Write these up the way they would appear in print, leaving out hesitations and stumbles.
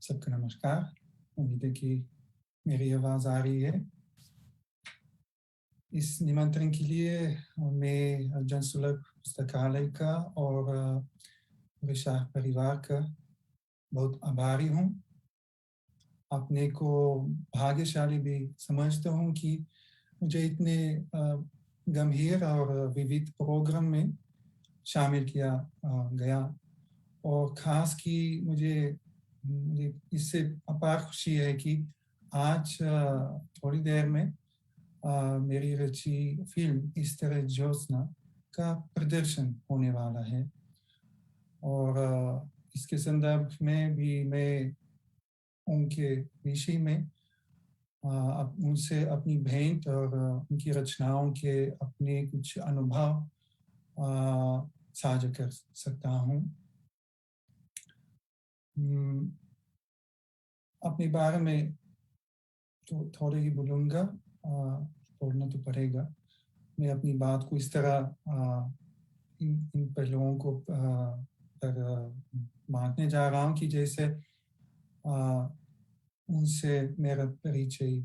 सबको नमस्कार। उम्मीद है कि मेरी आवाज़ आ रही है। इस निमंत्रण के लिए मैं जनसुलभ पुस्तकालय का और पूरे शाह परिवार का बहुत आभारी हूँ। अपने को भाग्यशाली भी समझता हूँ कि मुझे इतने गंभीर और विविध प्रोग्राम में शामिल किया गया और ख़ास कि मुझे मुझे इससे अपार खुशी है कि आज थोड़ी देर में मेरी रची फ़िल्म इस तरह ज्योत्स्ना का प्रदर्शन होने वाला है और इसके संदर्भ में भी मैं उनके विषय में उनसे अपनी भेंट और उनकी रचनाओं के अपने कुछ अनुभव साझा कर सकता हूँ। अपने बारे में तो थोड़े ही बोलूँगा, बोलना तो पड़ेगा। मैं अपनी बात को इस तरह इन पहलुओं को पर बाँटने जा रहा हूँ कि जैसे उनसे मेरा परिचय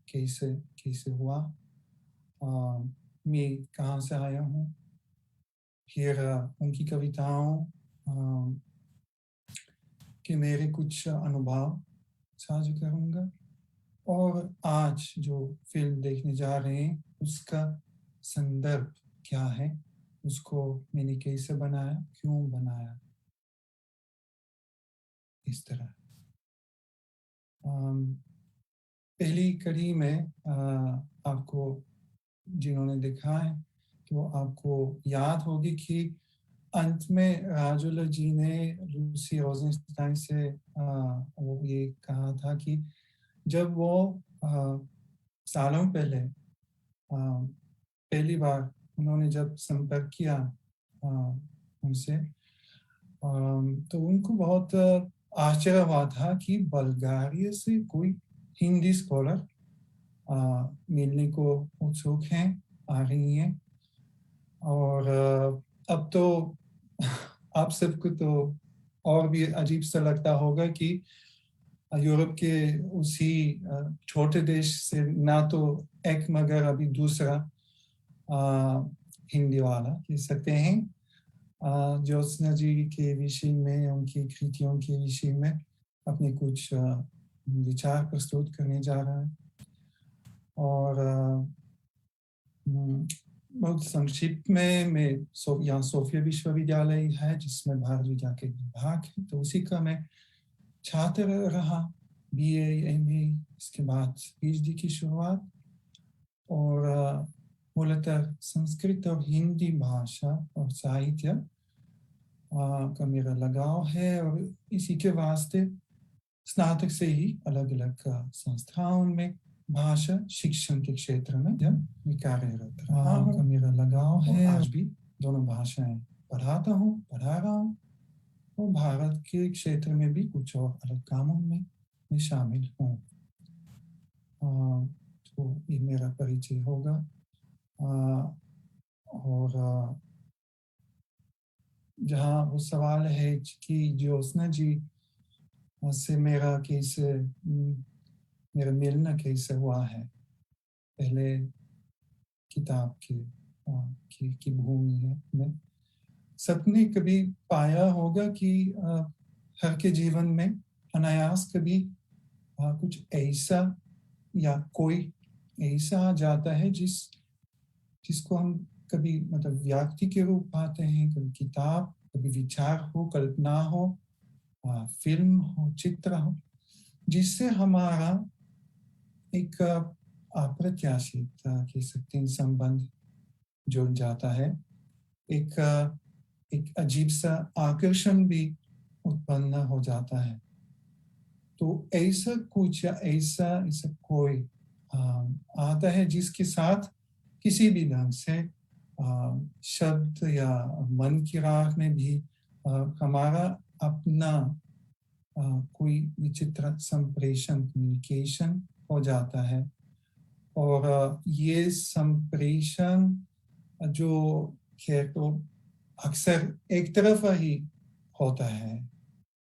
कैसे कैसे हुआ, मैं कहाँ से आया हूँ, फिर उनकी कविताओं के मेरे कुछ अनुभव साझा करूँगा और आज जो फ़िल्म देखने जा रहे हैं, उसका संदर्भ क्या है, उसको मैंने कैसे बनाया, क्यों बनाया, इस तरह। पहली कड़ी में आपको जिन्होंने देखा है, तो आपको याद होगी कि अंत में राजुला जी ने लूसी रोज़ेनस्टाइन से वो ये कहा था कि जब वो सालों पहले पहली बार उन्होंने जब संपर्क किया उनसे, तो उनको बहुत आश्चर्य हुआ था कि बल्गारिया से कोई हिंदी स्कॉलर मिलने को उत्सुक हैं, आ रही हैं। और अब तो आप सबको तो और भी अजीब सा लगता होगा कि यूरोप के उसी छोटे देश से ना तो एक मगर अभी दूसरा हिंदी वाला कह सकते हैं ज्योत्सना जी के विषय में, उनकी कृतियों के विषय में अपने कुछ विचार प्रस्तुत करने जा रहा है। और बहुत संक्षिप्त में मैं यहाँ सोफिया विश्वविद्यालय है जिसमें भारत विज्ञान के विभाग है, तो उसी का मैं छात्र रहा, बीए, एमए, इसके बाद पीएचडी की शुरुआत। और मूलतः संस्कृत और हिंदी भाषा और साहित्य का मेरा लगाव है और इसी के वास्ते स्नातक से ही अलग अलग संस्थाओं में भाषा शिक्षण के क्षेत्र में जब मैं कार्यरत रहा का मेरा लगाव है। आज भी दोनों भाषाएं पढ़ाता हूँ, पढ़ा रहा हूँ और भारत के क्षेत्र में भी कुछ और अलग कामों में मैं शामिल हूँ। तो ये मेरा परिचय होगा। और जहाँ वो सवाल है कि ज्योत्सना जी से मेरा कैसे मेरा मिलना कैसे हुआ है, पहले किताब की भूमि है में सबने कभी पाया होगा कि हर के जीवन में अनायास कभी कुछ ऐसा या कोई ऐसा आ जाता है जिसको हम कभी मतलब व्यक्ति के रूप पाते हैं, कभी किताब, कभी विचार हो, कल्पना हो, फिल्म हो, चित्र हो, जिससे हमारा एक अप्रत्याशित कह सकते हैं संबंध जुड़ जाता है। एक अजीब सा आकर्षण भी उत्पन्न हो जाता है। तो ऐसा कुछ या ऐसा ऐसा कोई आता है जिसके साथ किसी भी ढंग से शब्द या मन की राह में भी हमारा अपना कोई विचित्र संप्रेषण, कम्युनिकेशन हो जाता है। और ये संप्रेषण जो है तो अक्सर एक तरफा ही होता है।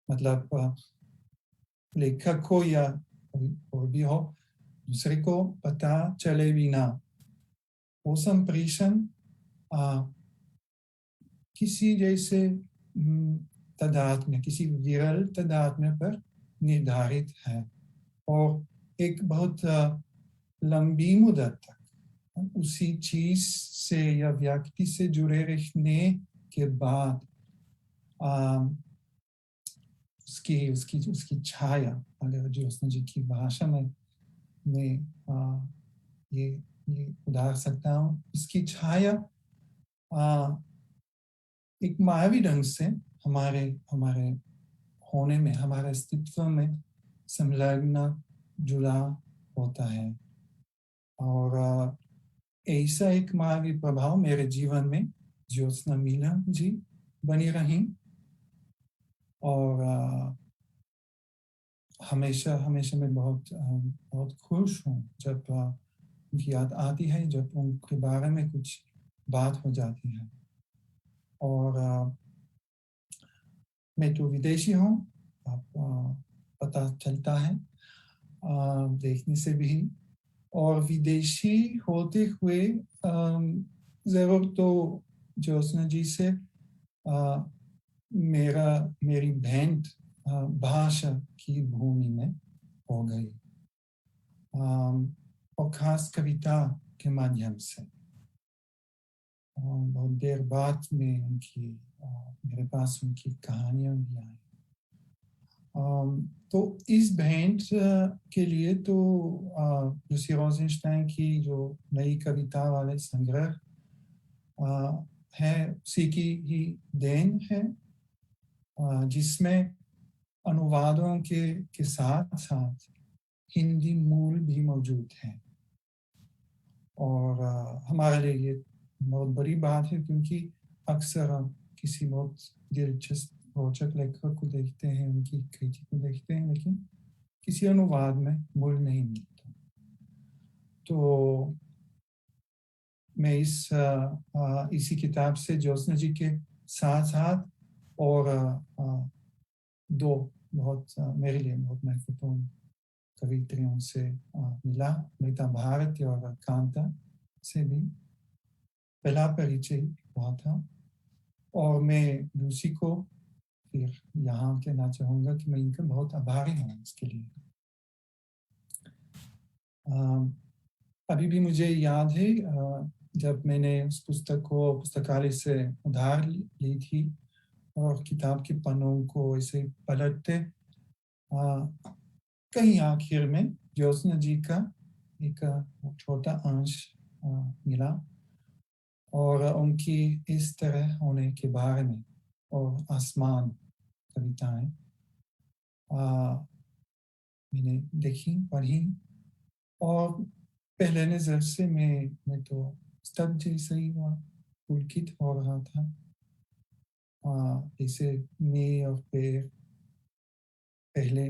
मतलब लेखक को या और भी हो, दूसरे को पता चले बिना वो संप्रेषण किसी जैसे तादात्म्य, किसी विरल तादात्म्य पर निर्धारित है और एक बहुत लंबी मुद्दत तक उसी चीज से या व्यक्ति से जुड़े रहने के बाद उसकी उसकी उसकी छाया, अगर ज्योत्सना जी की भाषा में मैं ये उदाहर सकता हूँ, उसकी छाया एक मायावी ढंग से हमारे हमारे होने में, हमारे अस्तित्व में संलग्न जुड़ा होता है। और ऐसा एक मायावी प्रभाव मेरे जीवन में ज्योत्सना मीना जी बनी रही और हमेशा हमेशा मैं बहुत खुश हूँ जब उनकी याद आती है, जब उनके बारे में कुछ बात हो जाती है। और मैं तो विदेशी हूँ, आप पता चलता है देखने से भी, और विदेशी होते हुए जरूर तो ज्योत्सना जी से मेरी भेंट भाषा की भूमि में हो गई, और खास कविता के माध्यम से। बहुत देर बाद में मेरे पास उनकी कहानियां भी आई। तो इस भेंट के लिए तो लूसी रोज़नस्टाइन की जो नई कविता वाले संग्रह है, उसी की ही देन है, जिसमें अनुवादों के साथ साथ हिंदी मूल भी मौजूद है। और हमारे लिए ये बहुत बड़ी बात है, क्योंकि अक्सर हम किसी बहुत दिलचस्प रोचक लेखक को देखते हैं, उनकी कृति को देखते हैं, लेकिन किसी अनुवाद में मूल नहीं मिलता। तो मैं इसी किताब से ज्योत्सना जी के साथ साथ और दो बहुत मेरे लिए बहुत महत्वपूर्ण कवित्रियों से मिला, अमृता भारती और कांता से भी पहला परिचय हुआ था। और मैं लूसी को फिर यहाँ कहना चाहूँगा कि मैं इनका बहुत आभारी हूँ इसके लिए। अभी भी मुझे याद है जब मैंने उस पुस्तक को पुस्तकालय से उधार ली थी और किताब के पन्नों को ऐसे पलटते कहीं आखिर में ज्योत्सना जी का एक छोटा अंश मिला, और उनकी इस तरह होने के बारे में और आसमान कविताएं मैंने देखी, पढ़ी, और पहले नजर से मैं तो स्तब्ध जैसा ही हुआ, पुलकित हो रहा था। जैसे मैं और पैर पहले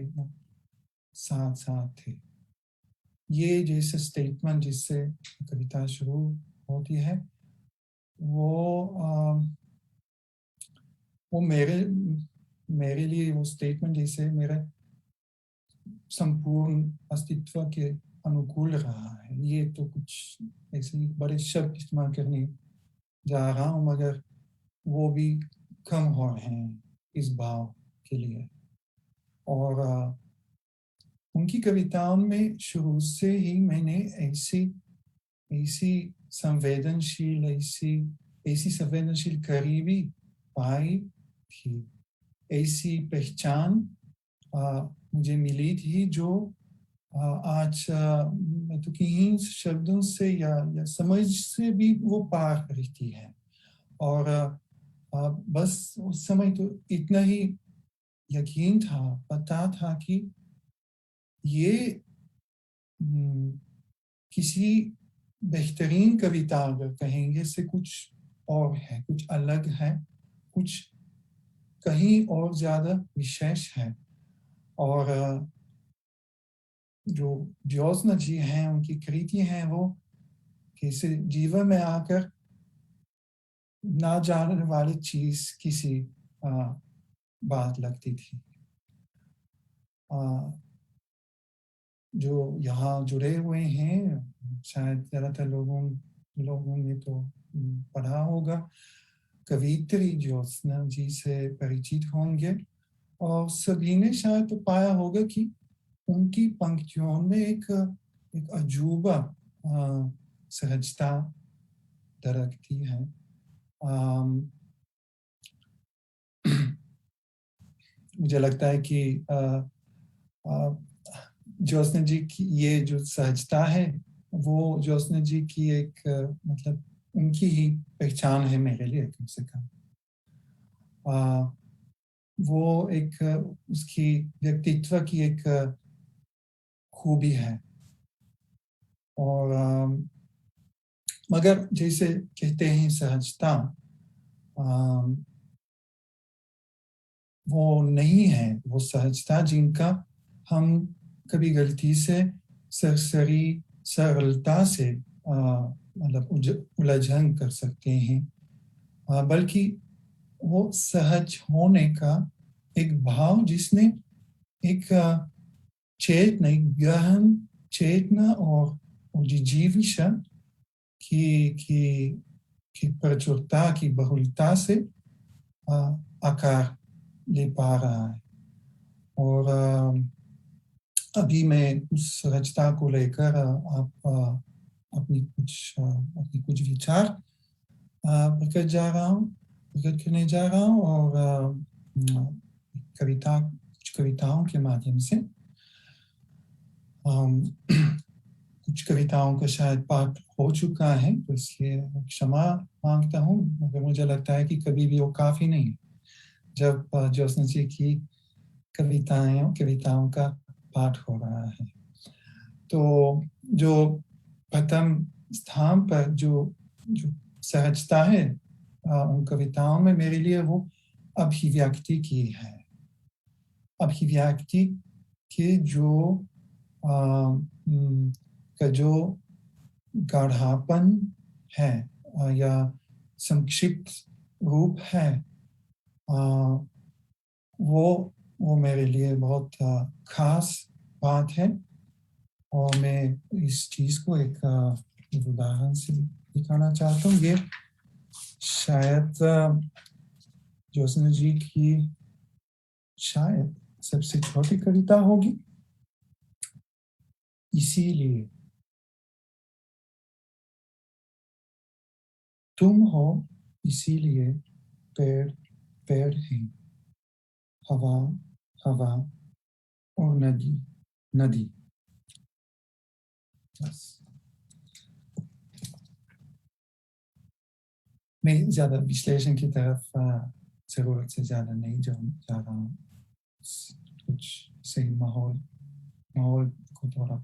साथ साथ थे। ये जैसे स्टेटमेंट जिससे कविता शुरू होती है, वो वो मेरे लिए वो स्टेटमेंट जैसे मेरे संपूर्ण अस्तित्व के अनुकूल रहा है। ये तो कुछ ऐसे ही बड़े शब्द इस्तेमाल करने जा रहा हूँ, मगर वो भी कम हो रहे हैं इस भाव के लिए। और उनकी कविताओं में शुरू से ही मैंने ऐसी ऐसी संवेदनशील ऐसी ऐसी संवेदनशील करीबी पाई थी, ऐसी पहचान मुझे मिली थी, जो आज मैं तो किन्हीं शब्दों से या समझ से भी वो पार रहती है। और बस उस समय तो इतना ही यकीन था, पता था कि ये किसी बेहतरीन कविता अगर कहेंगे से कुछ और है, कुछ अलग है, कुछ कहीं और ज्यादा विशेष है। और जो ज्योत्सना जी हैं, उनकी कृति हैं, वो किसी जीवन में आकर ना जानने वाली चीज किसी बात लगती थी। अ, जो यहाँ जुड़े हुए हैं, शायद ज़्यादातर लोगों ने तो पढ़ा होगा। कवयित्री ज्योत्सना जी से परिचित होंगे और सभी ने शायद तो पाया होगा कि उनकी पंक्तियों में एक अजूबा सहजता दरकती है। अम, मुझे लगता है कि अ, ज्योत्सना जी की ये जो सहजता है, वो ज्योत्सना जी की एक मतलब उनकी ही पहचान है मेरे लिए कम से कम। अ, वो एक उसकी व्यक्तित्व की एक खूबी है। और मगर जैसे कहते हैं सहजता, अम, वो नहीं है, वो सहजता जिनका हम कभी गलती से सरसरी सरलता से मतलब उलझन कर सकते हैं। बल्कि वो सहज होने का एक भाव जिसने एक चेतना, एक गहन चेतना और जिजीविषा की की प्रचुरता की बहुलता से अ, आकार ले पा रहा है। और अभी मैं उस रचना को लेकर अपनी कुछ विचार प्रकट करने जा रहा हूँ और कुछ कविताओं के माध्यम से अम, कुछ कविताओं का शायद पाठ हो चुका है, तो इसलिए क्षमा मांगता हूँ, मगर मुझे लगता है कि कभी भी वो काफ़ी नहीं है। जब ज्योत्सना जी की कविताओं का पाठ हो रहा है। तो जो प्रथम स्थान पर जो सहजता है उन कविताओं में मेरे लिए वो अभिव्यक्ति की है। अभिव्यक्ति के अ, का जो गाढ़ापन है या संक्षिप्त रूप है, अ, वो वो मेरे लिए बहुत खास बात है। और मैं इस चीज़ को एक उदाहरण से दिखाना चाहता हूँ। ये शायद ज्योत्सना जी की शायद सबसे छोटी कविता होगी। इसीलिए तुम हो, इसीलिए पेड़ पेड़ है, हवा हवा और नदी नदी। बस मैं ज्यादा विश्लेषण की तरफ जरूरत से ज्यादा नहीं जा रहा हूँ। कुछ सही माहौल को थोड़ा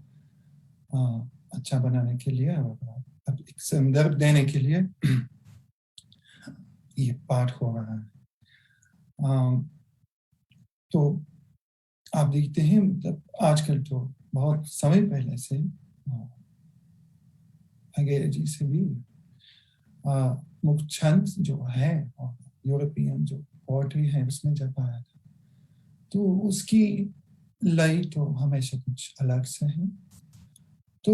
अच्छा बनाने के लिए और अब एक संदर्भ देने के लिए ये पाठ हो रहा है। तो आप देखते हैं, मतलब आजकल तो बहुत समय पहले से वगैरह जी से भी मुक्त छंद जो है और यूरोपियन जो पोएट्री है उसमें जब आया था, तो उसकी लय तो हमेशा कुछ अलग से है। तो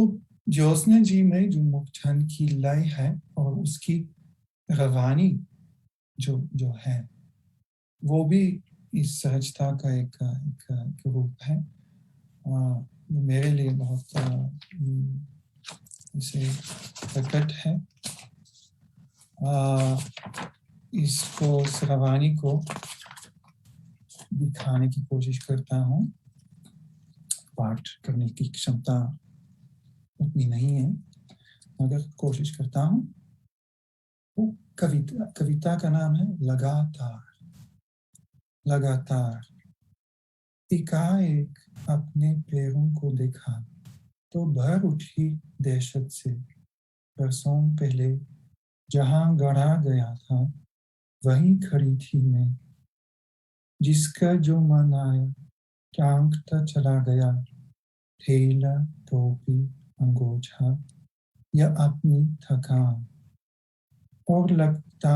ज्योत्सना जी में जो मुक्त छंद की लय है और उसकी रवानी जो जो है, वो भी इस सहजता का एक रूप है। मेरे लिए बहुत इसे प्रकट है। इसको इस रवानी को दिखाने की कोशिश करता हूँ। पाठ करने की क्षमता उतनी नहीं है, मगर कोशिश करता हूँ। वो कविता का नाम है लगातार। लगातार एकाएक अपने पैरों को देखा तो भर उठी दहशत से। बरसों पहले जहां गढ़ा गया था वहीं खड़ी थी मैं। जिसका जो मन आया टांगता चला गया। थैला, टोपी, अंगोछा या अपनी थकान। और लगता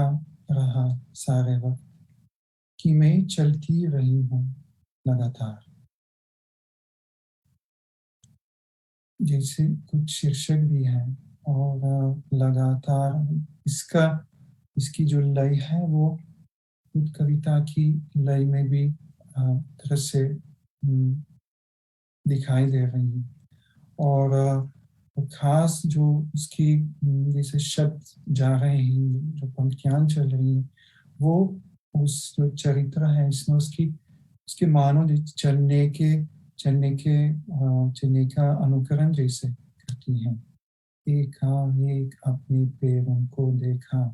रहा सारे वक्त कि मैं चलती रही हूँ लगातार। जैसे कुछ शीर्षक भी हैं और लगातार इसकी जो लय है वो खुद कविता की लय में भी तरह से दिखाई दे रही है। और वो खास जो उसकी जैसे शब्द जा रहे हैं, जो पंक्तियां चल रही हैं, वो उस जो चरित्र है इसमें उसके मानो चलने का अनुकरण जैसे करती हैं। एक अपने पैरों को देखा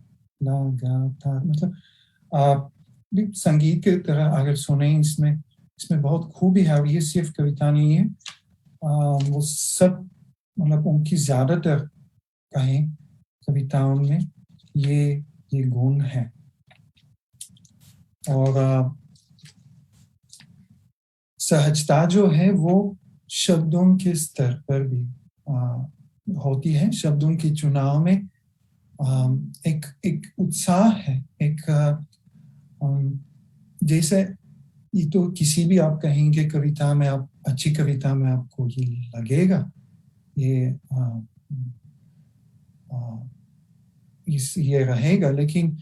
लगातार, मतलब आप भी संगीत की तरह अगर सुने इसमें बहुत खूबी है। और ये सिर्फ कविता नहीं है, वो सब मतलब उनकी ज्यादातर कहें कविताओं में ये गुण है। और सहजता जो है वो शब्दों के स्तर पर भी होती है। शब्दों के चुनाव में एक उत्साह है, जैसे ये तो किसी भी आप कहेंगे कविता में, आप अच्छी कविता में आपको ये लगेगा, ये रहेगा। लेकिन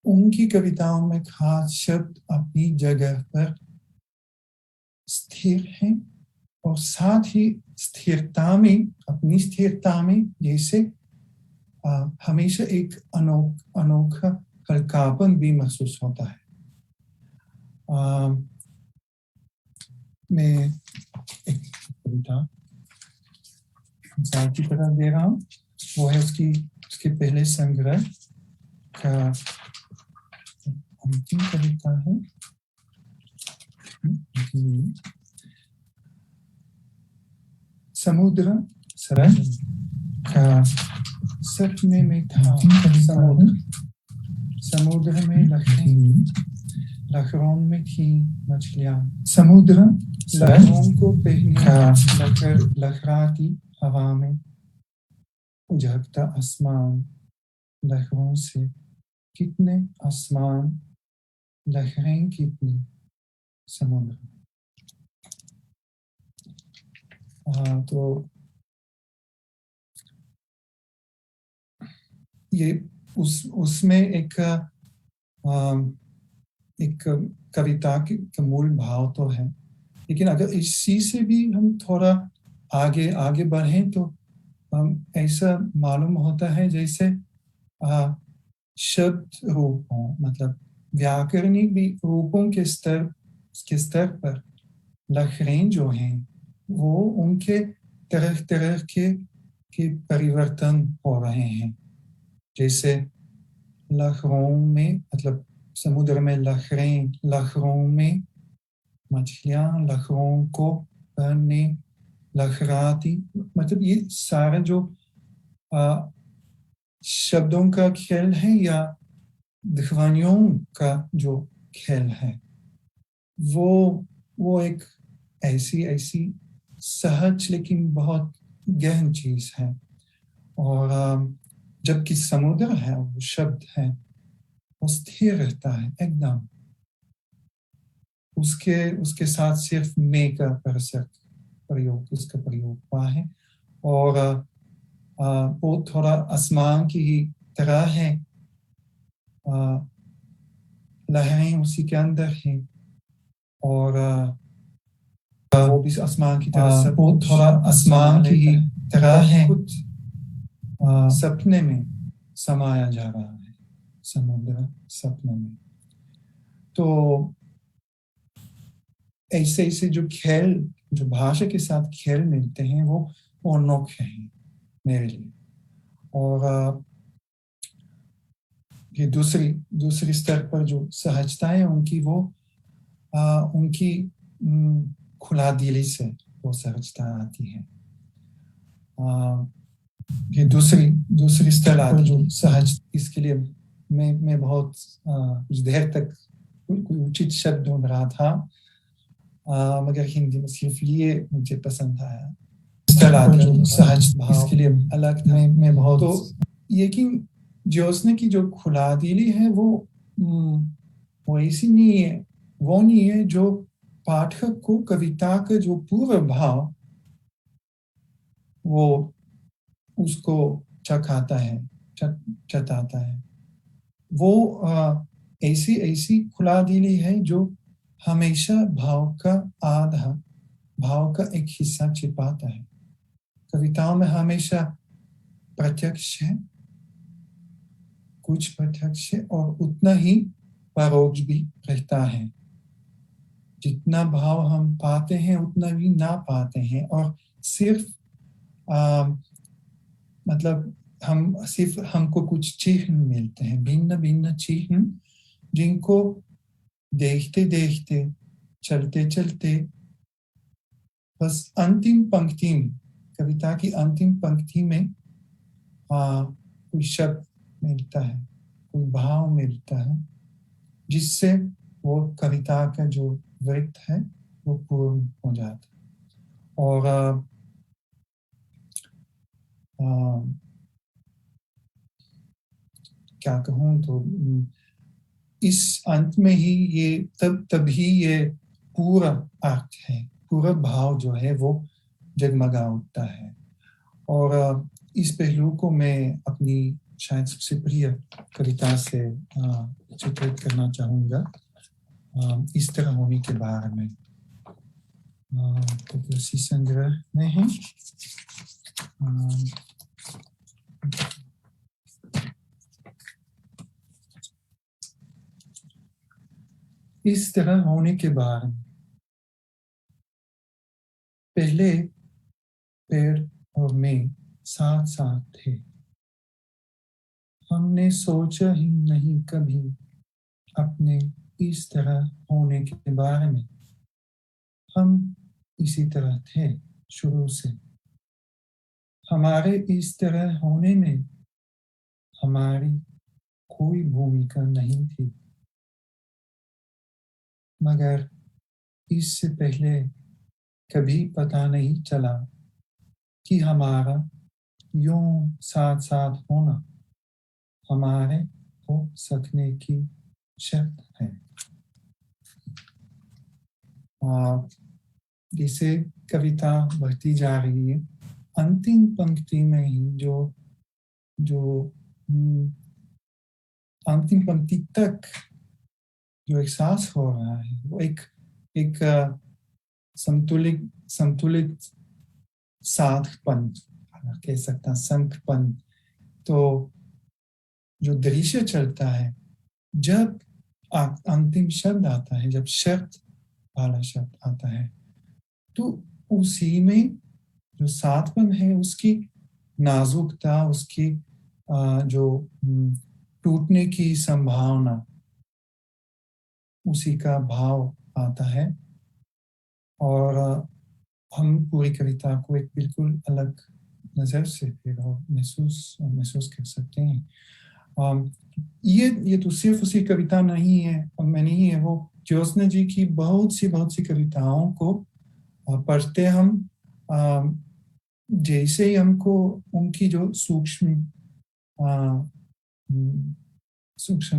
उनकी कविताओं में खास शब्द अपनी जगह पर स्थिर हैं और साथ ही अपनी स्थिरता में जैसे हमेशा एक अनोखा हल्कापन भी महसूस होता है। मैं एक कविता मिसाल की तरह दे रहा हूँ, वो है उसके पहले संग्रह का अंतिम कविता है। समुद्र का सपने में था समुद्र में लहरों में थी मछलियां। समुद्र लहरों को पहने लहराती हवा में, उजड़ता आसमान लहरों से कितने आसमान, लहरें कितनी समुद्र। तो ये उसमें एक कविता का मूल भाव तो है, लेकिन अगर इसी से भी हम थोड़ा आगे बढ़ें तो ऐसा मालूम होता है जैसे शब्द रूपों, मतलब व्याकरणिक भी रूपों के स्तर पर लहरें जो हैं वो उनके तरह के परिवर्तन हो रहे हैं। जैसे लहरों में, मतलब समुद्र में लहरों में मछलियां, लहरों को पहनने लहराती, मतलब ये सारा जो शब्दों का खेल है या ध्वनियों का जो खेल है, वो एक ऐसी सहज लेकिन बहुत गहन चीज है। और जबकि समुद्र है, वो शब्द है, वो स्थिर रहता है एकदम। उसके साथ सिर्फ में का उसका प्रयोग हुआ है। और वो थोड़ा आसमान की ही तरह है, लहरें उसी के अंदर हैं। और वो भी आसमान की तरह, वो थोड़ा आसमान की ही तरह है, सपने में समाया जा रहा है, समुद्र सपने में। तो ऐसे जो खेल, जो भाषा के साथ खेल मिलते हैं, वो अनोखे हैं मेरे लिए। और ये दूसरी स्तर पर जो सहजता है उनकी, वो उनकी खुला दिली से वो सहजता आती है। ये दूसरी स्तर पर जो सहज, इसके लिए मैं बहुत कुछ देर तक कोई उचित शब्द ढूंढ रहा था, मगर हिंदी में सिर्फ ये मुझे पसंद आया, जो सहज भाव, इसके लिए अलग था। मैं बहुत, तो लेकिन ज्योत्सना की जो खुला दिली है वो ऐसी नहीं है, वो नहीं है जो पाठक को कविता का जो पूरा भाव वो उसको चखाता है, जताता है। वो ऐसी ऐसी खुला दिली है जो हमेशा भाव का आधा, भाव का एक हिस्सा छिपाता है। कविताओं में हमेशा प्रत्यक्ष है, कुछ प्रत्यक्ष है और उतना ही परोक्ष भी रहता है। जितना भाव हम पाते हैं उतना भी ना पाते हैं, और सिर्फ मतलब हमको कुछ चिन्ह मिलते हैं, भिन्न भिन्न चिन्ह, जिनको देखते देखते, चलते चलते, बस अंतिम पंक्ति में, कविता की अंतिम पंक्ति में कोई शब्द मिलता है, कोई भाव मिलता है, जिससे वो कविता का जो वृत्त है वो पूर्ण हो जाता है। और क्या कहूँ तो इस अंत में ही ये तभी ये पूरा अर्थ है, पूरा भाव जो है वो जगमगा उठता है। और इस पहलू को मैं अपनी शायद सबसे प्रिय कविता से चित्रित करना चाहूँगा, इस तरह होने के बारे में। तो उसी संग्रह में है। इस तरह होने के बारे में। पहले पेड़ और मैं साथ साथ थे, हमने सोचा ही नहीं कभी अपने इस तरह होने के बारे में। हम इसी तरह थे शुरू से, हमारे इस तरह होने में हमारी कोई भूमिका नहीं थी। मगर इससे पहले कभी पता नहीं चला कि हमारा यूं साथ साथ होना हमारे हो सकने की शर्त है। जिसे कविता बढ़ती जा रही है, अंतिम पंक्ति में ही जो अंतिम पंक्ति तक जो एहसास हो रहा है वो एक संतुलित साधपन कह सकता है, संतपन। तो जो दृश्य चलता है, जब अंतिम शब्द आता है, जब शर्त वाला शब्द आता है, तो उसी में जो साधपन है उसकी नाजुकता, उसकी जो टूटने की संभावना, उसी का भाव आता है। और हम पूरी कविता को एक बिल्कुल अलग नजर से फिर महसूस कर सकते हैं। ये तो सिर्फ उसी कविता नहीं है, मैं नहीं है, वो ज्योत्सना जी की बहुत सी कविताओं को पढ़ते हम, जैसे ही हमको उनकी जो सूक्ष्म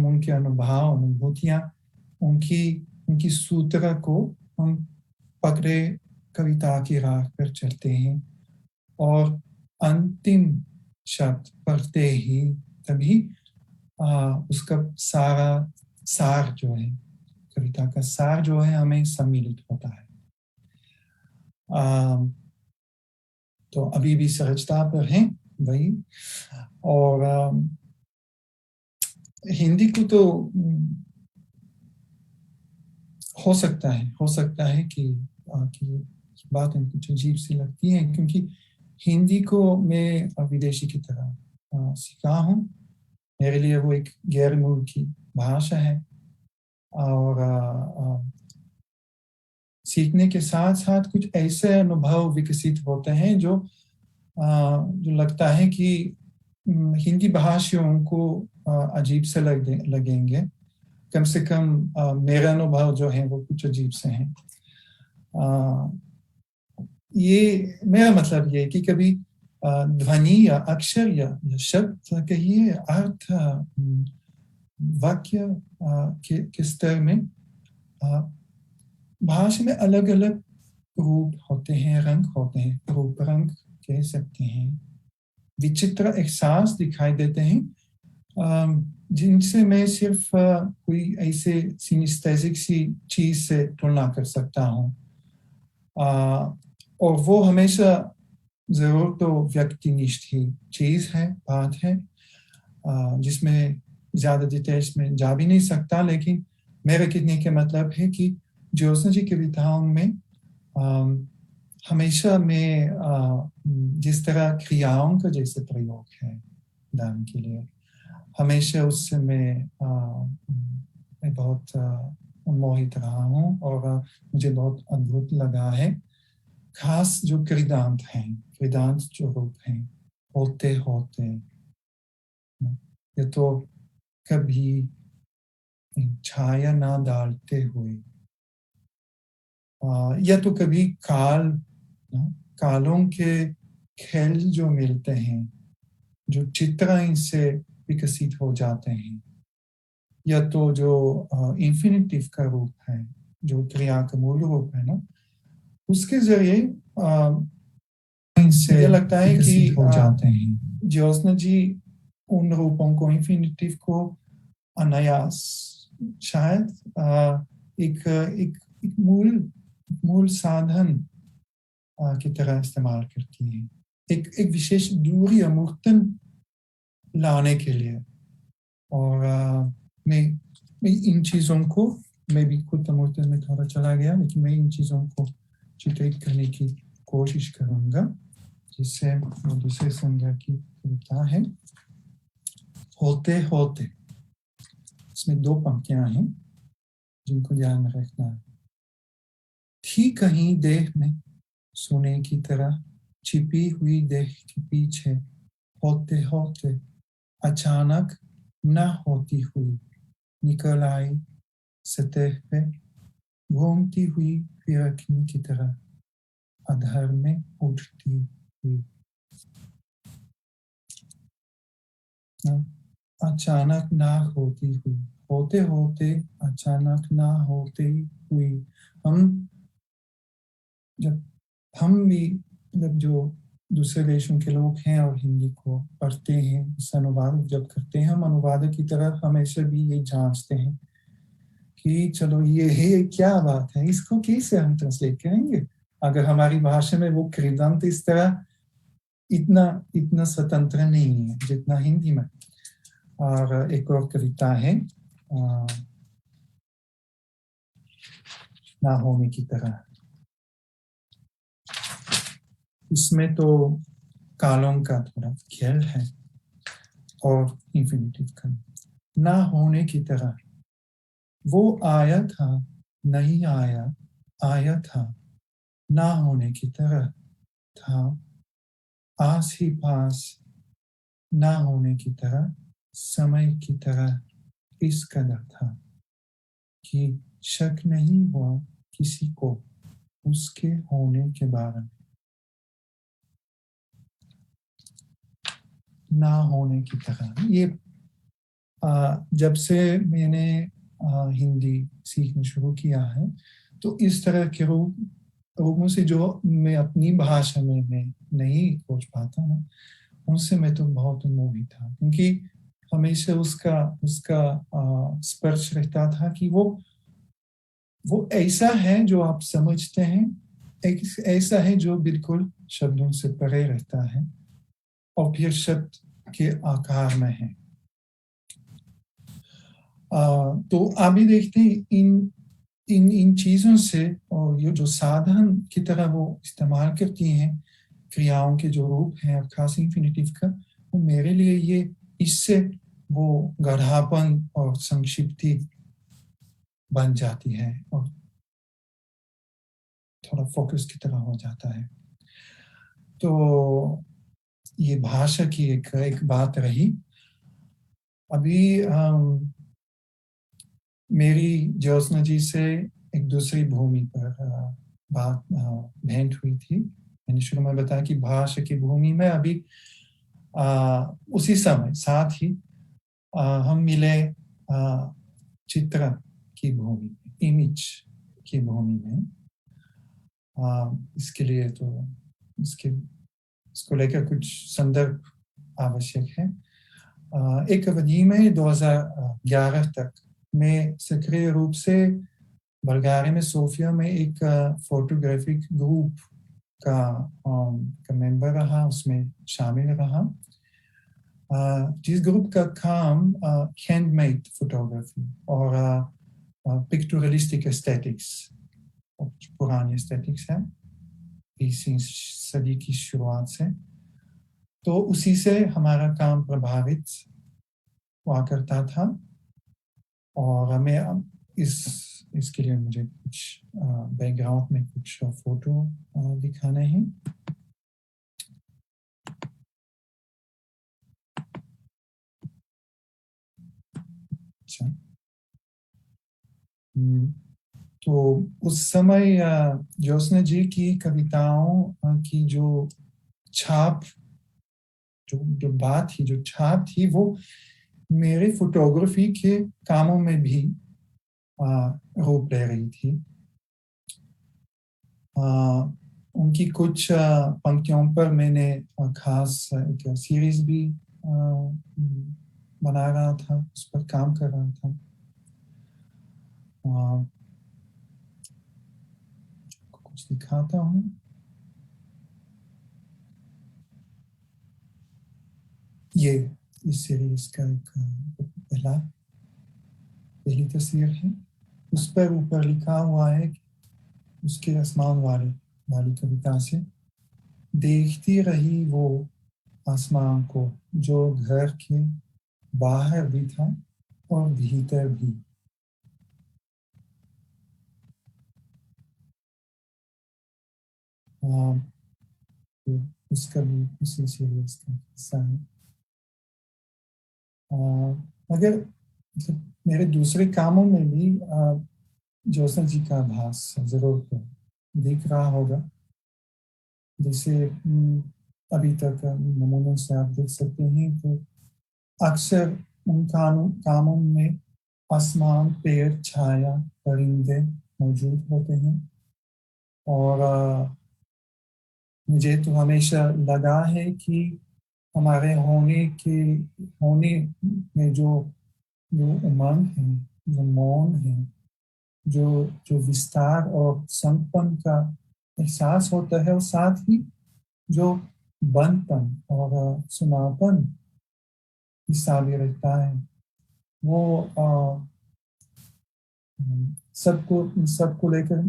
उनके अनुभूतियां, उनकी सूत्र को हम पकड़े कविता की राह पर चलते हैं, और अंतिम शब्द पढ़ते ही तभी उसका सारा सार जो है, कविता का सार जो है, हमें सम्मिलित होता है। तो अभी भी सहजता पर है वही। और हिंदी को तो हो सकता है कि बात इनको कुछ अजीब सी लगती है, क्योंकि हिंदी को मैं विदेशी की तरह सीखा हूँ। मेरे लिए वो एक गैर मुल्की भाषा है, और सीखने के साथ साथ कुछ ऐसे अनुभव विकसित होते हैं जो लगता है कि हिंदी भाषियों को अजीब से लगेंगे। कम से कम मेरा अनुभव जो है वो कुछ अजीब से हैं। ये मेरा मतलब ये कि कभी ध्वनि या अक्षर या शब्द कहिए, अर्थ, वाक्य के स्तर में भाषा में अलग अलग रूप होते हैं, रंग होते हैं, रूप रंग कह सकते हैं, विचित्र एहसास दिखाई देते हैं, जिनसे मैं सिर्फ कोई ऐसे सिनेस्थेसिक सी चीज से तुलना कर सकता हूँ। और वो हमेशा जरूर तो व्यक्तिनिष्ठ ही चीज है, बात है, जिसमें ज्यादा डिटेल्स में जा भी नहीं सकता, लेकिन मेरे कहने का मतलब है कि ज्योत्सना जी की कविताओं में हमेशा में जिस तरह क्रियाओं का जैसे प्रयोग है दान के लिए, हमेशा उससे मैं बहुत मोहित रहा हूँ, और मुझे बहुत अद्भुत लगा है। खास जो कृदांत हैं, कृदांत जो रूप हैं, होते होते, ये तो कभी छाया ना डालते हुए, या तो कभी कालों के खेल जो मिलते हैं, जो चित्र इनसे विकसित हो जाते हैं, या तो जो इंफिनिटिव का रूप है, जो क्रिया का मूल रूप है ना, उसके जरिए इनसे मुझे लगता है कि हो जाते हैं। ज्योत्सना जी उन रूपों को, इंफिनिटिव को अनायास शायद एक एक एक मूल साधन की तरह इस्तेमाल करती है, एक एक विशेष दूरी या मूर्तन लाने के लिए। और मैं इन चीज़ों को, मैं भी खुद मूर्तन में थोड़ा चला गया, लेकिन मैं इन चीज़ों को चित्रित करने की कोशिश करूँगा, जिससे दूसरे संज्ञा की कविता है होते होते। इसमें 2 पंक्तियां हैं जिनको ध्यान में रखना है। थी कहीं देह में सोने की तरह छिपी हुई देह के पीछे, होते होते अचानक न होती हुई निकल आई सतह पे, घूमती हुई फिर अग्नि की तरह आधार में उठती हुई। अचानक ना होती हुई, होते होते अचानक ना होती हुई। हम जब हम भी जब जो दूसरे देशों के लोग हैं और हिंदी को पढ़ते हैं, इस अनुवाद जब करते हैं, हम अनुवादक की तरह हमेशा भी ये जांचते हैं कि चलो ये क्या बात है, इसको कैसे हम ट्रांसलेट करेंगे। अगर हमारी भाषा में वो कृदंत इस तरह इतना इतना स्वतंत्र नहीं है जितना हिंदी में। और एक और कविता है ना होने की तरह। इसमें तो कालों का थोड़ा खेल है और इंफिनिटिव का। ना होने की तरह वो आया था, नहीं आया, आया था, ना होने की तरह था, आस ही पास, ना होने की तरह, समय की तरह इस कदर था कि शक नहीं हुआ किसी को उसके होने के बारे में। ना होने की तरह, ये जब से मैंने हिंदी सीखना शुरू किया है, तो इस तरह के रूपों से जो मैं अपनी भाषा में मैं नहीं खोज पाता ना, उनसे मैं तो बहुत मोहित था, क्योंकि हमेशा उसका उसका स्पर्श रहता था कि वो ऐसा है जो आप समझते हैं, एक ऐसा है जो बिल्कुल शब्दों से परे रहता है और फिर शब्द के आकार में है। तो आप भी देखते हैं इन इन इन चीजों से, और ये जो साधन की तरह वो इस्तेमाल करती हैं, क्रियाओं के जो रूप हैं और खास इंफिनिटिव का, वो मेरे लिए ये इससे वो गाढ़ापन और संक्षिप्ति बन जाती है और थोड़ा फोकस की तरह हो जाता है। तो ये भाषा की एक बात रही। अभी मेरी ज्योत्सना जी से एक दूसरी भूमि पर बात भेंट हुई थी। मैंने शुरू में बताया कि भाषा की भूमि में अभी उसी समय साथ ही हम मिले चित्र की भूमि, इमेज की भूमि में। इसके लिए तो इसको लेकर कुछ संदर्भ आवश्यक है। एक अवधि में 2011 तक मैं सक्रिय रूप से बुल्गारिया में सोफिया में एक फोटोग्राफिक ग्रुप का मेंबर रहा, उसमें शामिल रहा। जिस ग्रुप का काम हैंडमेड फोटोग्राफी और पिक्टोरियलिस्टिक एस्थेटिक्स, पुरानी एस्थेटिक्स है 20वीं सदी की शुरुआत से, तो उसी से हमारा काम प्रभावित हुआ करता था। और मैं इसके लिए मुझे कुछ बैकग्राउंड में कुछ फोटो दिखाने हैं। अच्छा, तो उस समय ज्योत्सना जी की कविताओं की जो छाप, जो बात थी, जो छाप थी, वो मेरे फोटोग्राफी के कामों में भी रूप ले रही थी। उनकी कुछ पंक्तियों पर मैंने खास एक सीरीज भी बना रहा था, उस पर काम कर रहा था। कुछ दिखाता हूँ। ये इस सीरीज का एक पहली तस्वीर है। उस पर ऊपर लिखा हुआ है कि उसके आसमान वाली कविता से, देखती रही वो आसमान को जो घर के बाहर भी था और भीतर भी। उसका भी उसी सीरीज का हिस्सा है। अगर मतलब मेरे दूसरे कामों में भी ज्योत्सना जी का आभास जरूर दिख रहा होगा। जैसे अभी तक नमूनों से आप देख सकते हैं, तो अक्सर उन कामों में आसमान, पेड़, छाया, परिंदे मौजूद होते हैं। और मुझे तो हमेशा लगा है कि हमारे होने में जो उमंग है, जो मौन है, जो विस्तार और संपन्न का एहसास होता है, और साथ ही जो बंदपन और सुनापन हिस्सा भी रहता है, वो सबको लेकर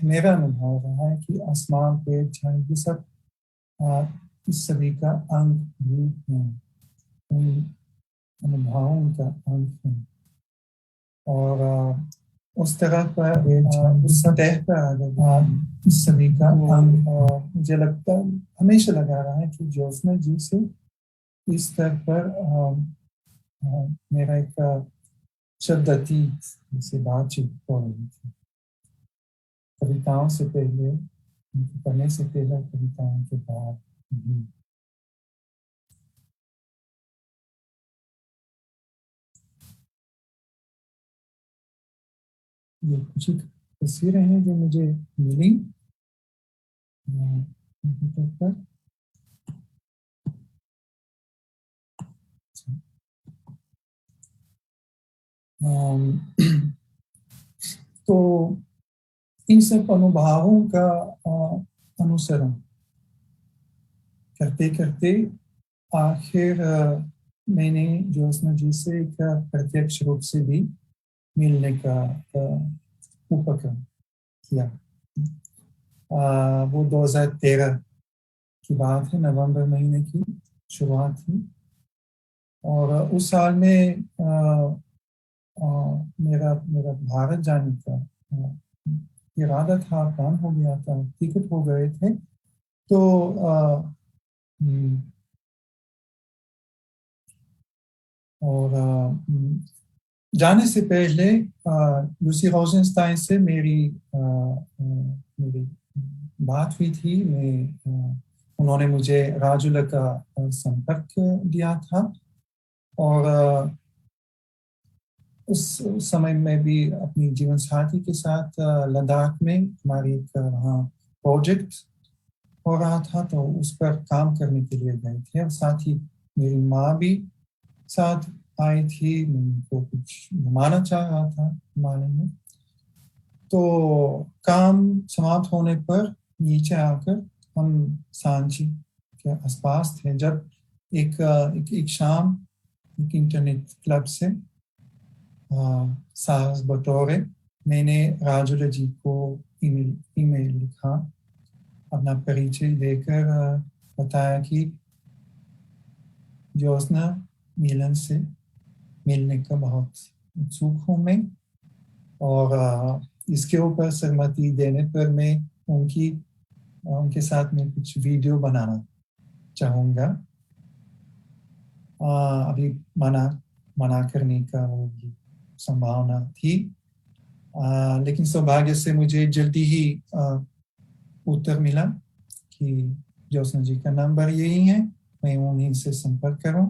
मेरा अनुभव रहा है कि आसमान, पेड़, छाया, ये सब इस सभी का अंग भी है, उन अनुभवों का अंग है। और उस तरह पर उस सतह पर अगर इस सभी का अंग, मुझे लगता हमेशा लगा रहा है कि ज्योत्सना जी से इस स्तर पर मेरा एक शब्दातीत से बातचीत हो रही थी। कविताओं से पहले, पढ़ने से पहले, कविताओं के बाद भी। ये कुछ तस्वीरें हैं जो मुझे मिली कंप्यूटर पर। तो इन सब अनुभवों का अनुसरण करते करते आखिर मैंने ज्योत्सना जी से एक प्रत्यक्ष रूप से भी मिलने का उपक्रम किया। वो 2013 की बात है, नवंबर महीने की शुरुआत थी। और उस साल में मेरा मेरा भारत जाने का इरादा था, प्लान हो गया था, टिकट हो गए थे। तो और जाने से पहले लूसी रोजेनस्टाइन से मेरी बात हुई थी। उन्होंने मुझे राजुला का संपर्क दिया था। और उस समय में भी अपनी जीवन साथी के साथ लद्दाख में हमारी एक वहाँ प्रोजेक्ट हो रहा था, तो उस पर काम करने के लिए गए थे। और साथ ही मेरी माँ भी साथ आई थी, मैं उनको कुछ घुमाना चाह रहा था हिमालय में। तो काम समाप्त होने पर नीचे आकर हम सांची के आसपास थे, जब एक शाम एक इंटरनेट क्लब से साहस बटोरे मैंने राजुला जी को ईमेल लिखा, अपना परिचय देकर बताया कि ज्योत्सना मिलन से मिलने का बहुत उत्सुक हूँ मैं, और इसके ऊपर सहमति देने पर मैं उनके साथ में कुछ वीडियो बनाना चाहूँगा। अभी मना करने का वो संभावना थी, लेकिन सौभाग्य से मुझे जल्दी ही उत्तर मिला कि ज्योत्सना जी का नंबर यही है, मैं उन्हीं से संपर्क करूं,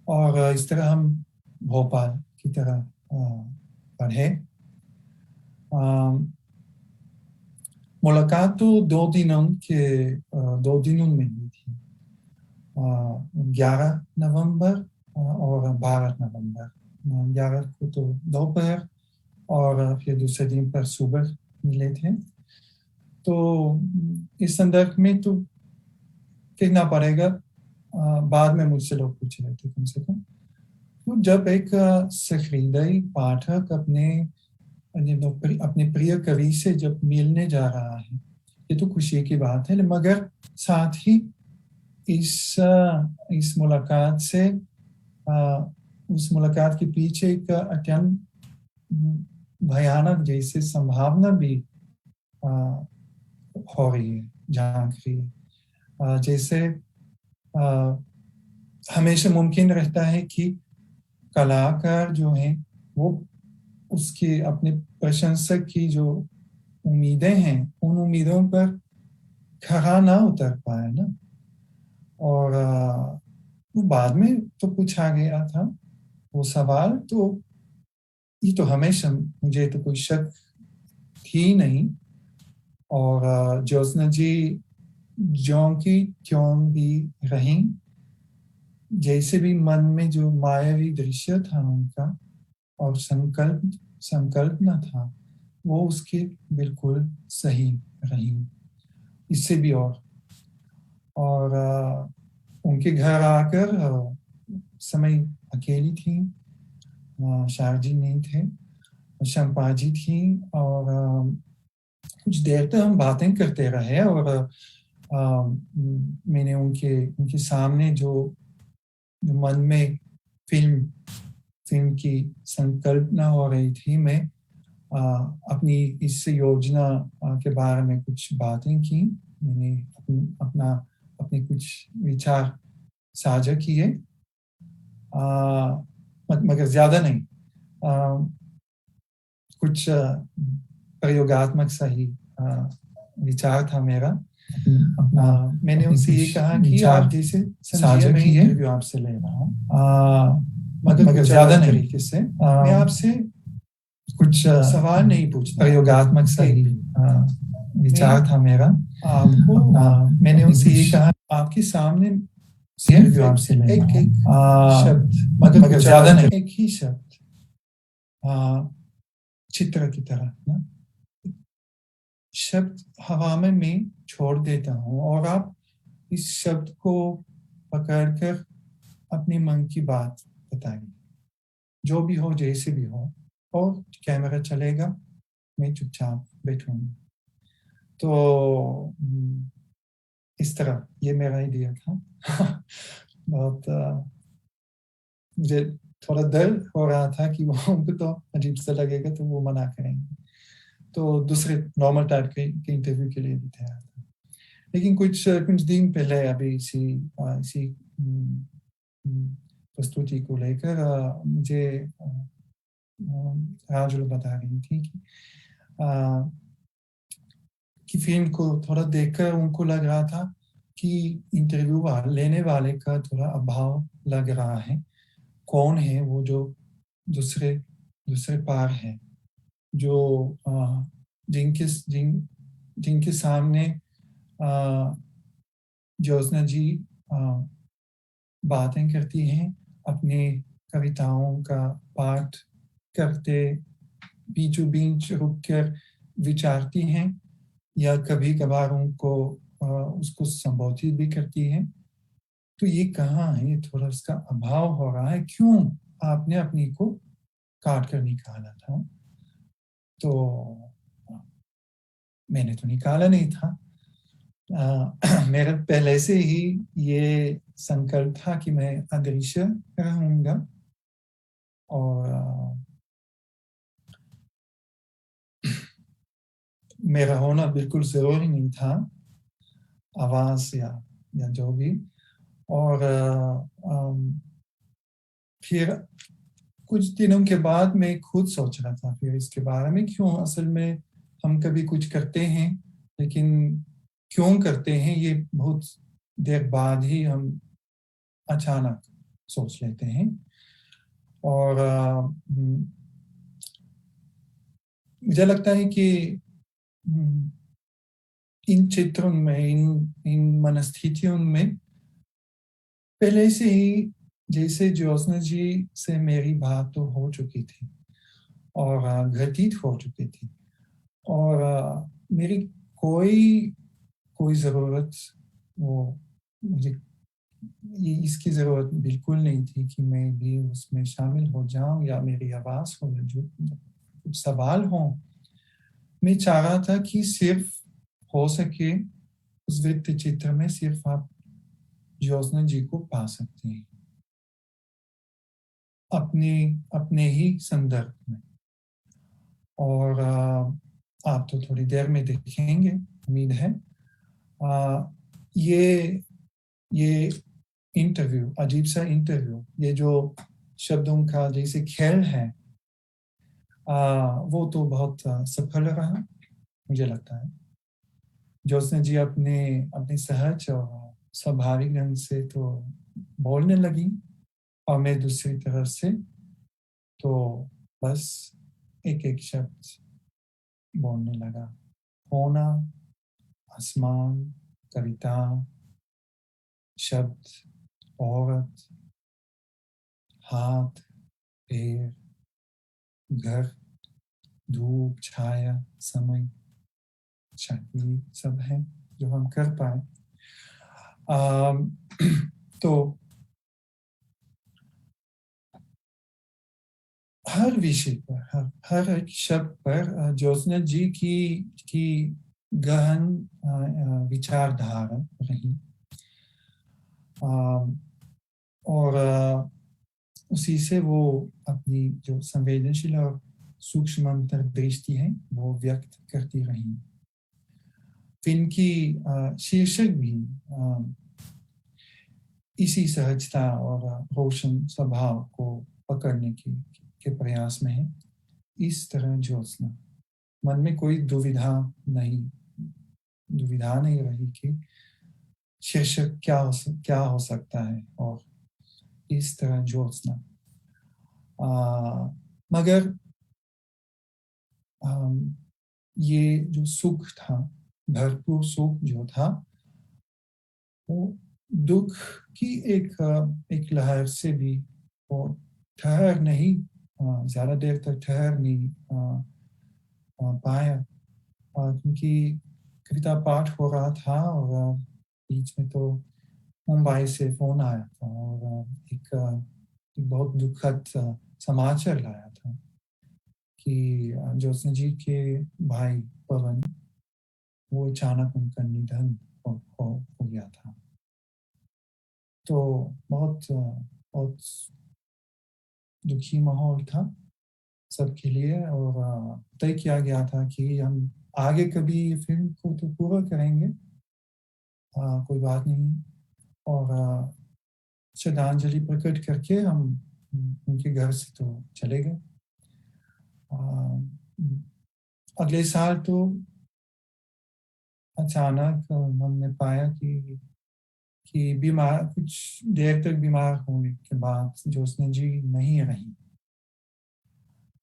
और इस तरह हम भोपाल की तरह बढ़े। मुलाकात तो 2 दिनों में हुई थी, 11 नवंबर और 12 नवंबर। 11 को तो दोपहर और फिर दूसरे दिन पर सुबह मिले थे। तो इस संदर्भ में तो कहना पड़ेगा, बाद में मुझसे लोग पूछ रहे थे कम से कम, तो जब एक सहृदय पाठक अपने प्रिय कवि से जब मिलने जा रहा है, ये तो खुशी की बात है, मगर साथ ही इस मुलाकात से उस मुलाकात के पीछे एक अत्यंत भयानक जैसे संभावना भी हो रही है, झांक रही है। जैसे हमेशा मुमकिन रहता है कि कलाकार जो है वो उसके अपने प्रशंसक की जो उम्मीदें हैं, उन उम्मीदों पर खरा ना उतर पाए ना। और वो बाद में तो पूछा गया था वो सवाल, तो ये तो हमेशा मुझे तो कोई शक थी नहीं। और ज्योत्सना जी ज्यों की क्यों भी रही, जैसे भी मन में जो मायावी दृश्य था उनका और संकल्पना था, वो उसके बिल्कुल सही रही, इससे भी और उनके घर आकर समय अकेली थी, शारजी नहीं थे, शंपा जी थी, और कुछ देर तक हम बातें करते रहे। और मैंने उनके सामने जो मन में फिल्म की संकल्पना हो रही थी, मैं अपनी इस योजना के बारे में कुछ बातें की, मैंने अपने कुछ विचार साझा किए, मगर ज्यादा नहीं, कुछ प्रयोगात्मक सही विचार था मेरा। मैंने उनसे ये कहा कि आप जैसे साझा में इंटरव्यू आपसे ले रहा हूँ, मगर ज्यादा नहीं तरीके से मैं आपसे कुछ सवाल नहीं पूछता, प्रयोगात्मक सही विचार था मेरा। आपको मैंने उनसे ये कहा, आपके सामने इंटरव्यू आपसे ले रहा हूँ, शब्द मगर ज्यादा नहीं, एक ही शब्द चित्र की तरह ना, शब्द हवा में मैं छोड़ देता हूँ और आप इस शब्द को पकड़कर अपने मन की बात बताएंगे, जो भी हो जैसे भी हो, और कैमरा चलेगा, मैं चुपचाप बैठूंगा। तो इस तरह ये मेरा आइडिया था। बहुत मुझे थोड़ा डर हो रहा था कि वो उनको तो अजीब सा लगेगा, तो वो मना करेंगे, तो दूसरे नॉर्मल टाइप के इंटरव्यू के लिए भी तैयार था। लेकिन कुछ दिन पहले अभी इसी प्रस्तुति को लेकर मुझे राजुल बता रही थी कि फिल्म को थोड़ा देखकर उनको लग रहा था कि इंटरव्यू लेने वाले का थोड़ा अभाव लग रहा है, कौन है वो जो दूसरे दूसरे पार है, जो जिनके सामने ज्योत्सना जी अ, बातें करती हैं, अपने कविताओं का पाठ करते बीचों बीच रुक कर विचारती हैं, या कभी कभार उनको उसको संबोधित भी करती हैं। तो ये कहाँ है? ये थोड़ा इसका अभाव हो रहा है। क्यों आपने अपनी को काट कर निकाला था? तो मैंने तो निकाला नहीं था। मेरा पहले से ही ये संकल्प था कि मैं अदृश्य रहूंगा, और मेरा होना बिल्कुल जरूरी नहीं था, आवाज या जो भी। और फिर कुछ दिनों के बाद मैं खुद सोच रहा था फिर इसके बारे में, क्यों असल में हम कभी कुछ करते हैं, लेकिन क्यों करते हैं ये बहुत देर बाद ही हम अचानक सोच लेते हैं। और मुझे लगता है कि हम्म, इन चित्रों में, इन इन मनस्थितियों में पहले से ही, जैसे ज्योत्सना जी से मेरी बात तो हो चुकी थी और घटित हो चुकी थी, और मेरी कोई कोई ज़रूरत, वो मुझे इसकी ज़रूरत बिल्कुल नहीं थी कि मैं भी उसमें शामिल हो जाऊं या मेरी आवाज़ हो, या जो कुछ सवाल हो। मैं चाह रहा था कि सिर्फ हो सके उस वृत्त चित्र में सिर्फ आप ज्योत्सना जी को पा सकते हैं, अपने अपने ही संदर्भ में। और आप तो थोड़ी देर में देखेंगे, उम्मीद है। आ, ये ये इंटरव्यू, अजीब सा इंटरव्यू, ये जो शब्दों का जैसे खेल है, वो तो बहुत सफल रहा, मुझे लगता है। ज्योत्सना जी अपने अपने सहज और स्वाभाविक ढंग से तो बोलने लगी, और मैं दूसरी तरफ से तो बस एक एक शब्द बोलने लगा। होना, आसमान, कविता, शब्द, औरत, हाथ, पैर, घर, धूप, छाया, समय, शक्ति, सब है जो हम कर पाए। आम, तो हर विषय पर, हर एक शब्द पर ज्योत्सना जी की गहन विचारधारा रही। और उसी से वो अपनी जो संवेदनशील और सूक्ष्म अंतर्दृष्टि है वो व्यक्त करती रही। फिल्म की शीर्षक भी इसी सहजता और रोशन स्वभाव को पकड़ने के प्रयास में है। इस तरह ज्योत्सना, मन में कोई दुविधा नहीं रही कि शीर्षक क्या हो सकता है, और इस तरह ज्योत्सना। मगर ये जो सुख था, भरपूर सुख जो था, वो दुख की एक लहर से भी वो ठहर नहीं, ज्यादा देर तक ठहर नहीं पाया। क्योंकि कविता पाठ हो रहा था, और बीच में तो मुंबई से फोन आया था, और एक बहुत दुखद समाचार लाया था कि ज्योत्सना जी के भाई पवन, वो अचानक उनका निधन हो गया था। तो बहुत दुखी माहौल था सबके लिए, और तय किया गया था कि हम आगे कभी फिल्म को तो पूरा करेंगे, कोई बात नहीं। और श्रद्धांजलि प्रकट करके हम उनके घर से तो चले गए। अगले साल तो अचानक हमने पाया कि बीमार, कुछ देर तक बीमार होने के बाद ज्योत्सना जी नहीं रही।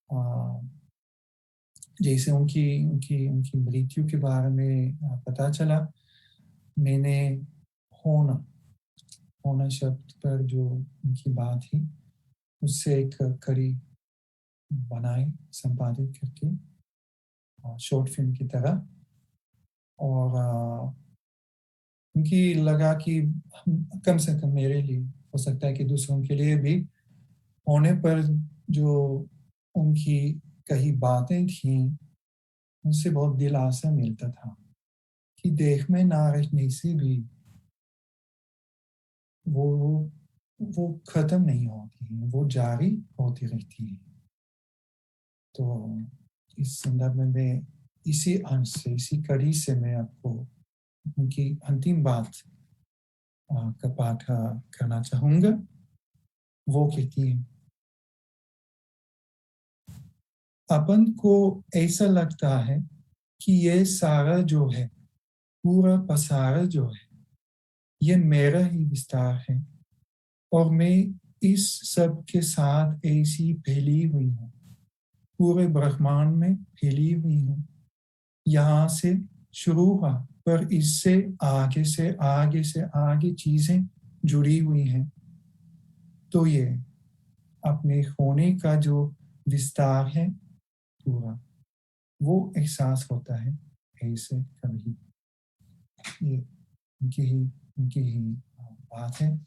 अ, जैसे उनकी उनकी उनकी मृत्यु के बारे में पता चला, मैंने होना होना शब्द पर जो उनकी बात थी, उससे एक कड़ी बनाई, संपादित करके शॉर्ट फ़िल्म की तरह। और क्योंकि लगा कि हम कम से कम मेरे लिए, हो सकता है कि दूसरों के लिए भी, होने पर जो उनकी कही बातें थीं, उनसे बहुत दिलासा मिलता था कि देह में ना रहने से भी वो वो वो खत्म नहीं होती हैं, वो जारी होती रहती हैं। तो इस संदर्भ में मैं इसी अंश से, इसी कड़ी से मैं आपको उनकी अंतिम बात का पाठ करना चाहूँगा। वो कहती है, अपन को ऐसा लगता है कि ये सारा जो है, पूरा पसारा जो है, ये मेरा ही विस्तार है और मैं इस सब के साथ ऐसी फैली हुई हूँ, पूरे ब्रह्मांड में फैली हुई हूँ। यहाँ से शुरू हुआ, पर इससे आगे से आगे से आगे चीजें जुड़ी हुई हैं। तो ये अपने होने का जो विस्तार है पूरा, वो एहसास होता है ऐसे कभी। ये उनकी ही बात है,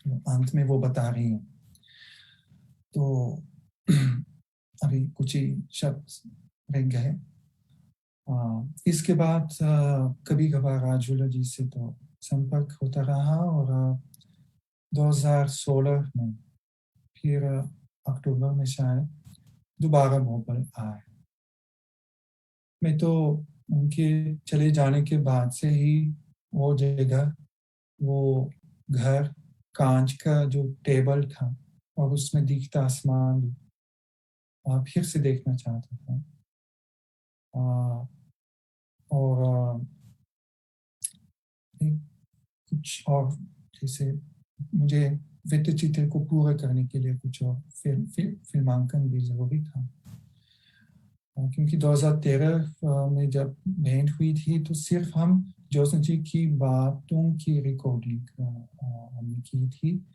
अंत में वो बता रही हैं। तो अभी कुछ ही शब्द रह गए। इसके बाद कभी कभार राजुला जी से तो संपर्क होता रहा, और 2016 में फिर अक्टूबर में शायद दोबारा भोपाल आए। मैं तो उनके चले जाने के बाद से ही वो जगह, वो घर, कांच का जो टेबल था और उसमें दिखता आसमान फिर से देखना चाहता था। आ, और एक कुछ और, जैसे मुझे वित्त चित्र को पूरा करने के लिए कुछ और फिल्मांकन भी जरूरी था। क्योंकि 2013 में जब भेंट हुई थी तो सिर्फ हम जोसन जी की बातों की रिकॉर्डिंग हमने की थी,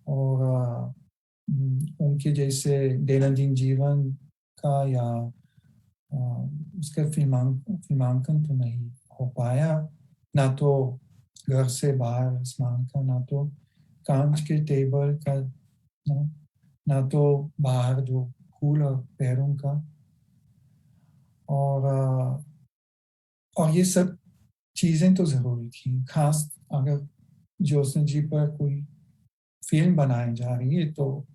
और उनके जैसे दैनंदिन जीवन का या उसका फिल्मांकन तो नहीं हो पाया। ना तो घर से बाहर आसमान का, ना तो कांच के टेबल का, ना तो बाहर जो फूल और पेड़ों का। और ये सब चीजें तो जरूरी थी, खास अगर जोसन जी पर कोई फिल्म बनाई जा रही है तो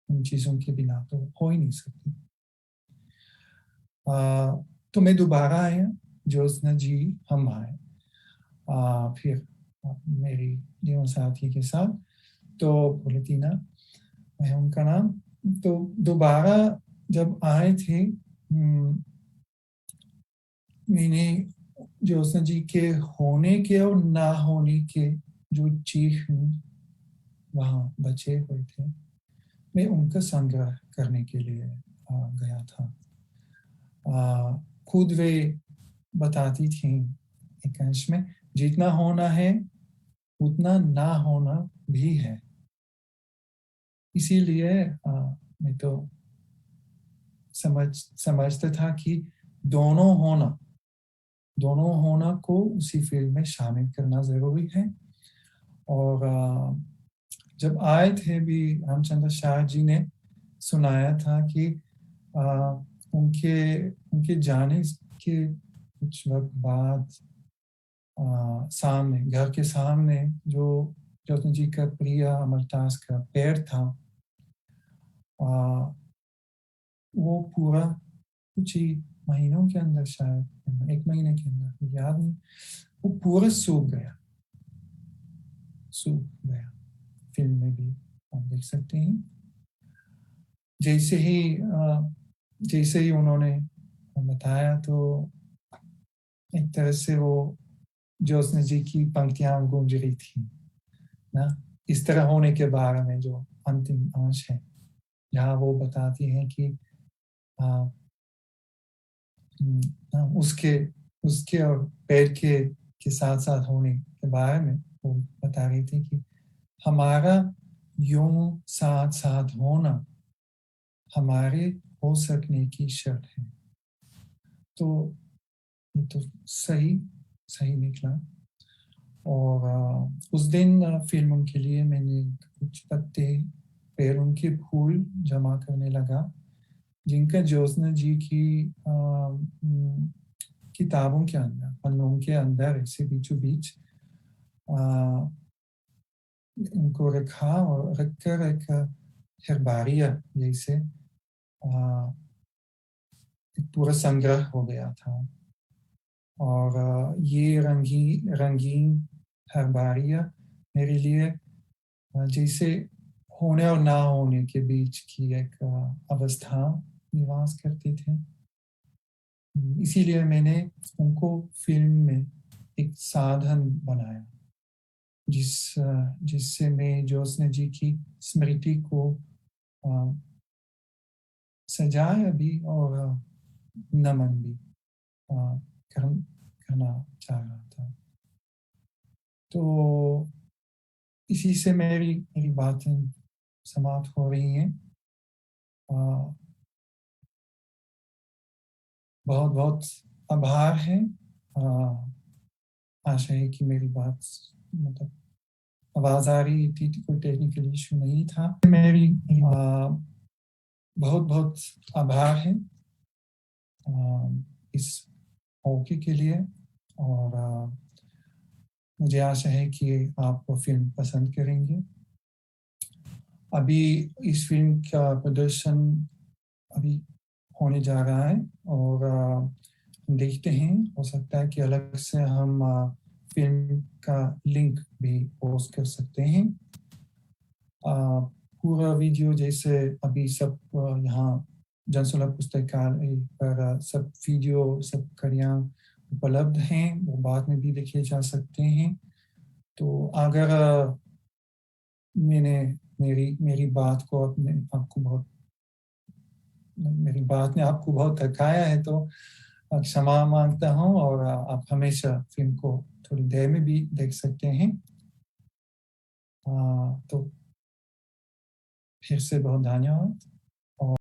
उन चीजों के बिना तो हो ही नहीं सकती। तो मैं दोबारा आया, ज्योत्सना जी हम आए फिर मेरी जीवन साथी के साथ, तो पोलिटीना है उनका नाम। तो दोबारा जब आए थे, मैंने ज्योत्सना जी के होने के और ना होने के जो चीख वहाँ बचे हुए थे, मैं उनका संग्रह करने के लिए गया था। खुद वे बताती थी एक अंश में, जितना होना है उतना ना होना भी है। इसीलिए मैं तो समझता था कि दोनों होना दोनों होना को उसी फील्ड में शामिल करना जरूरी है। और जब आए थे भी, रामचंद्र शाह जी ने सुनाया था कि आ, उनके उनके जाने के कुछ वक्त बाद सामने, घर के सामने जो रत्न जी का प्रिय अमरदास का पेड़ था, आ, वो पूरा कुछ ही महीनों के अंदर, शायद एक महीने के अंदर, याद नहीं, वो पूरा सूख गया। फिल्म में भी आप देख सकते हैं। जैसे ही जैसे ही उन्होंने बताया, तो एक तरह से वो ज्योत्सना जी की पंक्तियां गूंज रही थी ना, इस तरह होने के बारे में, जो अंतिम अंश है जहाँ वो बताती हैं कि अ, उसके उसके और पेड़ के साथ-साथ होने के बारे में वो बता रही थी कि हमारा यूँ साथ-साथ होना हमारे हो सकने की शर्त है। तो ये तो सही सही निकला। और उस दिन फिर उनके लिए मैंने कुछ पत्ते, फिर उनके फूल जमा करने लगा, जिनका ज्योत्सना जी की किताबों के अंदर, पन्नों के अंदर ऐसे बीचों-बीच अ, उनको रखा और रखकर एक हेर्बारिया जैसे एक पूरा संग्रह हो गया था। और ये रंगीन हेर्बारिया मेरे लिए जैसे होने और ना होने के बीच की एक अवस्था निवास करते थे। इसीलिए मैंने उनको फ़िल्म में एक साधन बनाया, जिससे मैं ज्योत्सना जी की स्मृति को अ, सजाया भी और नमन भी अ, कर करना चाह रहा था। तो इसी से मेरी मेरी बातें समाप्त हो रही हैं। अ, बहुत-बहुत आभार है। आशा है कि मेरी बात मतलब आवाज़ आ रही थी, कोई टेक्निकल इश्यू नहीं था। मेरी बहुत-बहुत आभार है अ, इस मौके के लिए। और मुझे आशा है कि आप फ़िल्म पसंद करेंगे। अभी इस फ़िल्म का प्रदर्शन अभी होने जा रहा है और देखते हैं, हो सकता है कि अलग से हम फ़िल्म का लिंक भी पोस्ट कर सकते हैं। अ, पूरा वीडियो जैसे अभी सब यहाँ जनसुलभ पुस्तकालय पर सब वीडियो, सब कड़ियाँ उपलब्ध हैं, वो बाद में भी देखे जा सकते हैं। तो अगर मैंने मेरी मेरी बात को आपने आपको बहुत मेरी बात ने आपको बहुत थकाया है तो क्षमा माँगता हूँ। और आप हमेशा फ़िल्म को थोड़ी देर में भी देख सकते हैं। तो फिर से बहुत धन्यवाद। और